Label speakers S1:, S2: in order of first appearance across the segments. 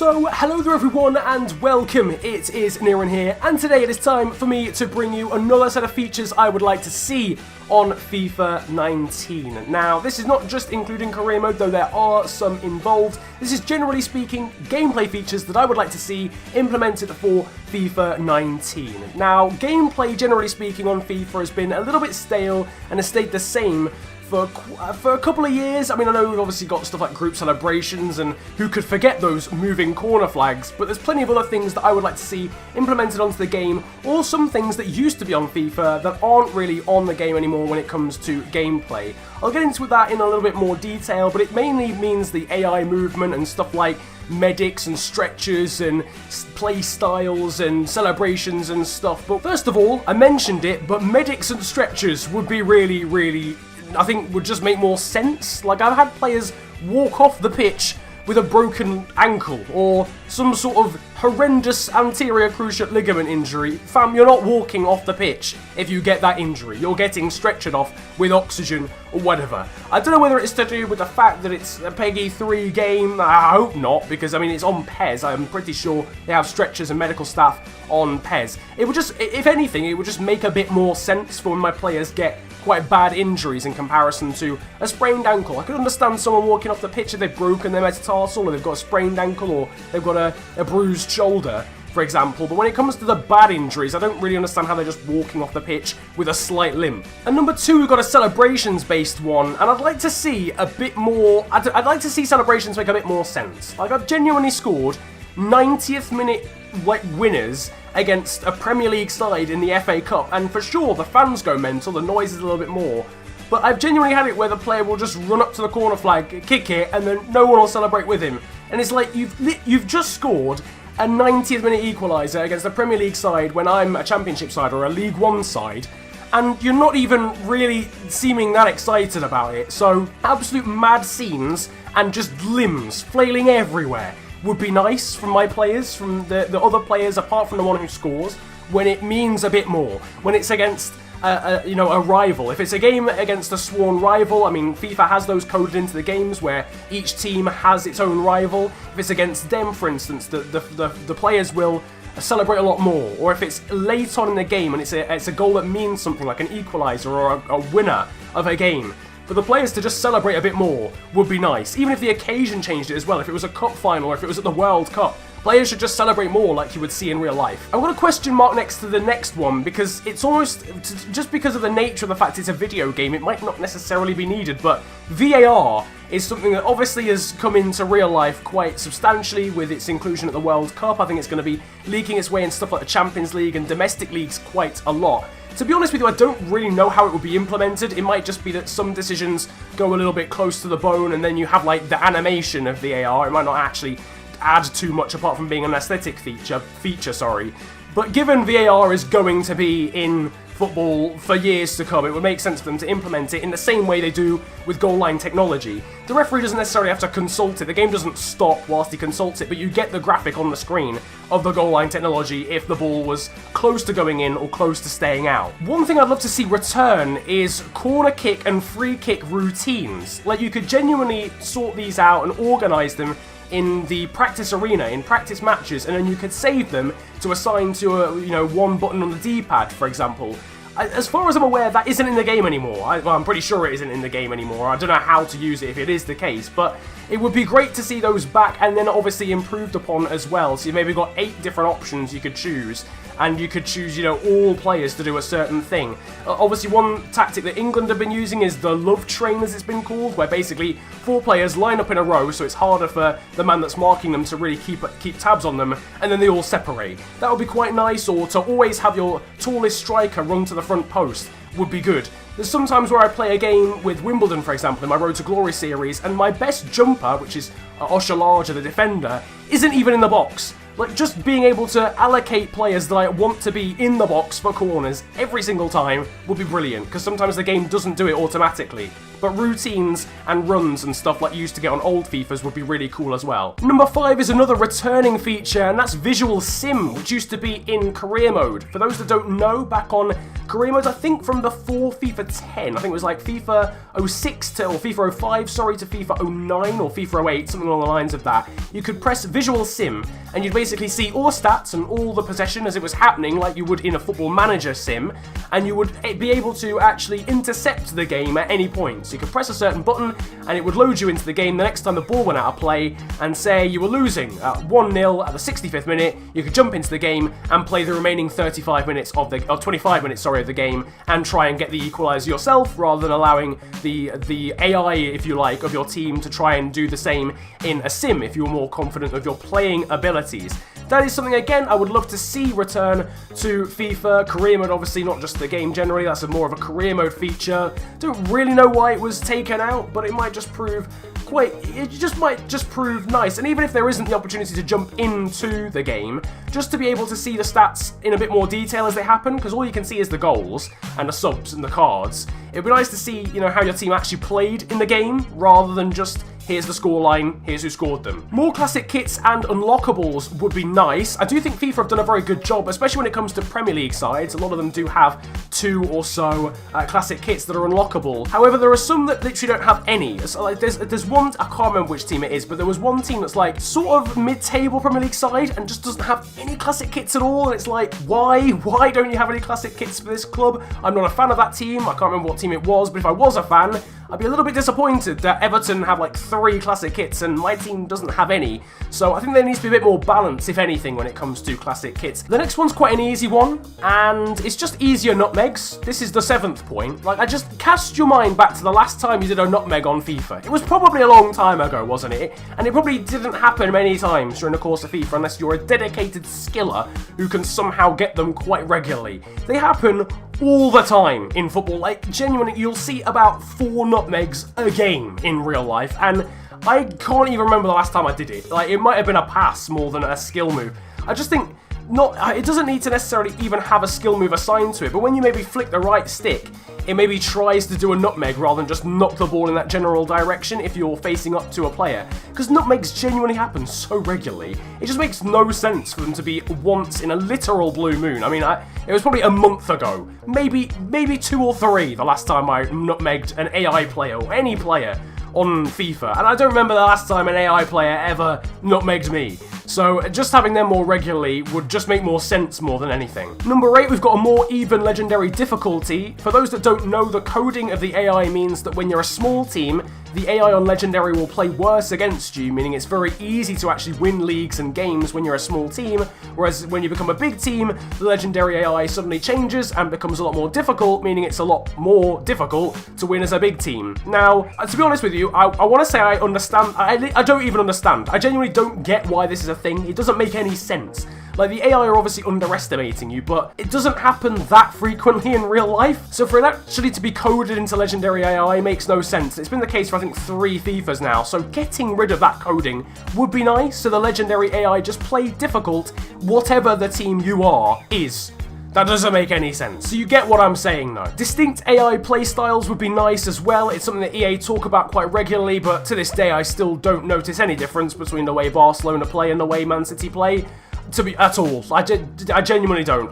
S1: So, hello there everyone and welcome, it is Niran here, and today it is time for me to bring you another set of features I would like to see on FIFA 19. Now, this is not just including career mode, though there are some involved. This is generally speaking gameplay features that I would like to see implemented for FIFA 19. Now, gameplay generally speaking on FIFA has been a little bit stale and has stayed the same for a couple of years. I mean, I know we've obviously got stuff like group celebrations, and who could forget those moving corner flags, but there's plenty of other things that I would like to see implemented onto the game, or some things that used to be on FIFA that aren't really on the game anymore when it comes to gameplay. I'll get into that in a little bit more detail, but it mainly means the AI movement and stuff like medics and stretchers and play styles and celebrations and stuff. But first of all, I mentioned it, but medics and stretchers would be really, I think would just make more sense. Like, I've had players walk off the pitch with a broken ankle or some sort of horrendous anterior cruciate ligament injury. Fam, you're not walking off the pitch if you get that injury. You're getting stretchered off with oxygen or whatever. I don't know whether it's to do with the fact that it's a PEGI 3 game. I hope not, because I mean, it's on PES. I'm pretty sure they have stretchers and medical staff on PES. It would just, if anything, it would just make a bit more sense for when my players get quite bad injuries in comparison to a sprained ankle. I could understand someone walking off the pitch if they've broken their metatarsal, or they've got a sprained ankle, or they've got a bruised shoulder, for example. But when it comes to the bad injuries, I don't really understand how they're just walking off the pitch with a slight limp. And number two, we've got a celebrations-based one, and I'd like to see a bit more. I'd like to see celebrations make a bit more sense. Like, I've genuinely scored 90th minute winners against a Premier League side in the FA Cup, and for sure the fans go mental, the noise is a little bit more, but I've genuinely had it where the player will just run up to the corner flag, kick it, and then no one will celebrate with him. And it's like, you've just scored a 90th minute equaliser against a Premier League side when I'm a Championship side or a League One side, and you're not even really seeming that excited about it. So absolute mad scenes and just limbs flailing everywhere would be nice from my players, from the other players apart from the one who scores, when it means a bit more. When it's against a rival. If it's a game against a sworn rival, I mean, FIFA has those coded into the games where each team has its own rival. If it's against them, for instance, the players will celebrate a lot more. Or if it's late on in the game and it's a goal that means something, like an equaliser or a winner of a game, for the players to just celebrate a bit more would be nice. Even if the occasion changed it as well, if it was a cup final or if it was at the World Cup, players should just celebrate more like you would see in real life. I've got a question mark next to the next one, because it's almost, just because of the nature of the fact it's a video game, it might not necessarily be needed, but VAR is something that obviously has come into real life quite substantially with its inclusion at the World Cup. I think it's going to be leaking its way in stuff like the Champions League and domestic leagues quite a lot. To be honest with you, I don't really know how it would be implemented. It might just be that some decisions go a little bit close to the bone, and then you have like the animation of VAR. It might not actually add too much apart from being an aesthetic feature. But given VAR is going to be in football for years to come, it would make sense for them to implement it in the same way they do with goal line technology. The referee doesn't necessarily have to consult it. The game doesn't stop whilst he consults it, but you get the graphic on the screen of the goal line technology if the ball was close to going in or close to staying out. One thing I'd love to see return is corner kick and free kick routines. Like, you could genuinely sort these out and organise them in the practice arena, in practice matches, and then you could save them to assign to one button on the D-pad, for example. As far as I'm aware, that isn't in the game anymore. I'm pretty sure it isn't in the game anymore. I don't know how to use it if it is the case, but it would be great to see those back, and then obviously improved upon as well. So you've maybe got 8 different options you could choose, and you could choose, all players to do a certain thing. Obviously, one tactic that England have been using is the love train, as it's been called, where basically 4 players line up in a row, so it's harder for the man that's marking them to really keep tabs on them, and then they all separate. That would be quite nice, or to always have your tallest striker run to the front post would be good. There's sometimes where I play a game with Wimbledon, for example, in my Road to Glory series, and my best jumper, which is Osher Larger, the defender, isn't even in the box. Like, just being able to allocate players that I want to be in the box for corners every single time would be brilliant, because sometimes the game doesn't do it automatically. But routines and runs and stuff like you used to get on old FIFAs would be really cool as well. Number 5 is another returning feature, and that's Visual Sim, which used to be in career mode. For those that don't know, back on career modes, I think, from before FIFA 10. I think it was like FIFA 06 to, or FIFA 05, sorry, to FIFA 09 or FIFA 08, something along the lines of that. You could press Visual Sim, and you'd basically see all the stats and all the possession as it was happening, like you would in a Football Manager sim, and you would be able to actually intercept the game at any point. So you could press a certain button, and it would load you into the game the next time the ball went out of play, and say you were losing at 1-0 at the 65th minute, you could jump into the game and play the remaining 35 minutes of the, or 25 minutes, sorry, of the game, and try and get the equaliser yourself, rather than allowing the AI, if you like, of your team to try and do the same in a sim if you're more confident of your playing abilities. That is something, again, I would love to see return to FIFA. Career mode, obviously, not just the game generally, that's more of a career mode feature. Don't really know why it was taken out, but it might just prove might just prove nice. And even if there isn't the opportunity to jump into the game, just to be able to see the stats in a bit more detail as they happen, because all you can see is the goals and the subs and the cards. It'd be nice to see, you know, how your team actually played in the game, rather than just here's the scoreline, here's who scored them. More classic kits and unlockables would be nice. I do think FIFA have done a very good job, especially when it comes to Premier League sides. A lot of them do have 2 or so classic kits that are unlockable. However, there are some that literally don't have any. So, like, there's one, I can't remember which team it is, but there was one team that's like sort of mid-table Premier League side and just doesn't have any classic kits at all. And it's like, why? Why don't you have any classic kits for this club? I'm not a fan of that team. I can't remember what team it was, but if I was a fan, I'd be a little bit disappointed that Everton have like 3 classic kits and my team doesn't have any. So I think there needs to be a bit more balance, if anything, when it comes to classic kits. The next one's quite an easy one, and it's just easier nutmegs. This is the 7th point. Like, I just cast your mind back to the last time you did a nutmeg on FIFA. It was probably a long time ago, wasn't it? And it probably didn't happen many times during the course of FIFA unless you're a dedicated skiller who can somehow get them quite regularly. They happen all the time in football. Like, genuinely, you'll see about 4 nutmegs a game in real life, and I can't even remember the last time I did it. Like, it might have been a pass more than a skill move. I just think it doesn't need to necessarily even have a skill move assigned to it, but when you maybe flick the right stick, it maybe tries to do a nutmeg rather than just knock the ball in that general direction if you're facing up to a player. Because nutmegs genuinely happen so regularly, it just makes no sense for them to be once in a literal blue moon. I mean, it was probably a month ago, maybe 2 or 3 the last time I nutmegged an AI player or any player on FIFA, and I don't remember the last time an AI player ever nutmegged me. So just having them more regularly would just make more sense more than anything. Number 8, we've got a more even legendary difficulty. For those that don't know, the coding of the AI means that when you're a small team, the AI on Legendary will play worse against you, meaning it's very easy to actually win leagues and games when you're a small team, whereas when you become a big team, the Legendary AI suddenly changes and becomes a lot more difficult, meaning it's a lot more difficult to win as a big team. Now, to be honest with you, I want to say I understand, I don't even understand. I genuinely don't get why this is a thing. It doesn't make any sense. Like, the AI are obviously underestimating you, but it doesn't happen that frequently in real life. So for it actually to be coded into Legendary AI makes no sense. It's been the case for, I think, 3 FIFAs now, so getting rid of that coding would be nice, so the Legendary AI just play difficult, whatever the team you are is. That doesn't make any sense. So you get what I'm saying, though. Distinct AI playstyles would be nice as well. It's something that EA talk about quite regularly, but to this day I still don't notice any difference between the way Barcelona play and the way Man City play. At all. I genuinely don't.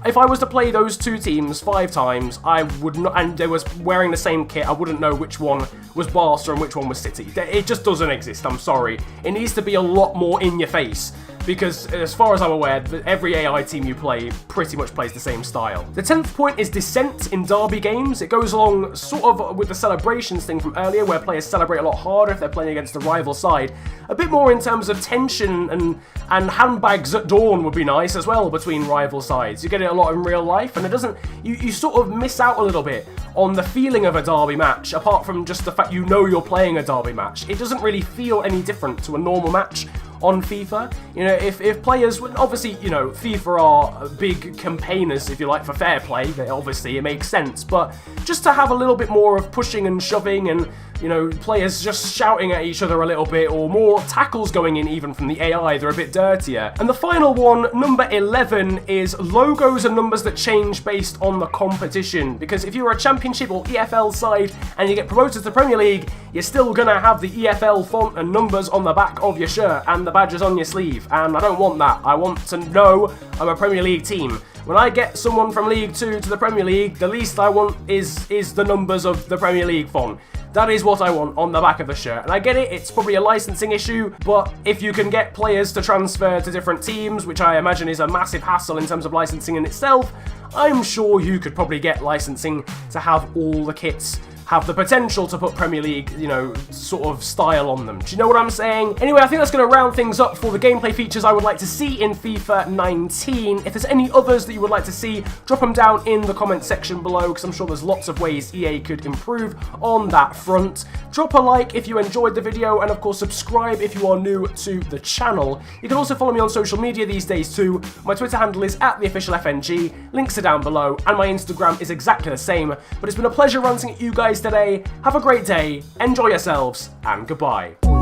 S1: If I was to play those 2 teams 5 times, I would not, and they was wearing the same kit, I wouldn't know which one was Barca and which one was City. It just doesn't exist, I'm sorry. It needs to be a lot more in your face, because as far as I'm aware, every AI team you play pretty much plays the same style. The 10th point is DISSENT in derby games. It goes along sort of with the celebrations thing from earlier, where players celebrate a lot harder if they're playing against a rival side. A bit more in terms of tension and handbags at dawn would be nice as well between rival sides. You get it a lot in real life, and it doesn't, you sort of miss out a little bit on the feeling of a derby match, apart from just the fact you know you're playing a derby match. It doesn't really feel any different to a normal match on FIFA. You know, if players, obviously, you know, FIFA are big campaigners, if you like, for fair play, obviously it makes sense, but just to have a little bit more of pushing and shoving and, you know, players just shouting at each other a little bit, or more tackles going in even from the AI, they're a bit dirtier. And the final one, number 11, is logos and numbers that change based on the competition. Because if you're a Championship or EFL side and you get promoted to the Premier League, you're still gonna have the EFL font and numbers on the back of your shirt and the badges on your sleeve. And I don't want that. I want to know I'm a Premier League team. When I get someone from League 2 to the Premier League, the least I want is the numbers of the Premier League font. That is what I want on the back of the shirt. And I get it, it's probably a licensing issue, but if you can get players to transfer to different teams, which I imagine is a massive hassle in terms of licensing in itself, I'm sure you could probably get licensing to have all the kits have the potential to put Premier League, you know, sort of style on them. Do you know what I'm saying? Anyway, I think that's going to round things up for the gameplay features I would like to see in FIFA 19. If there's any others that you would like to see, drop them down in the comment section below, because I'm sure there's lots of ways EA could improve on that front. Drop a like if you enjoyed the video, and of course subscribe if you are new to the channel. You can also follow me on social media these days too. My Twitter handle is @theofficialfng, links are down below, and my Instagram is exactly the same. But it's been a pleasure ranting at you guys today. Have a great day, enjoy yourselves, and goodbye.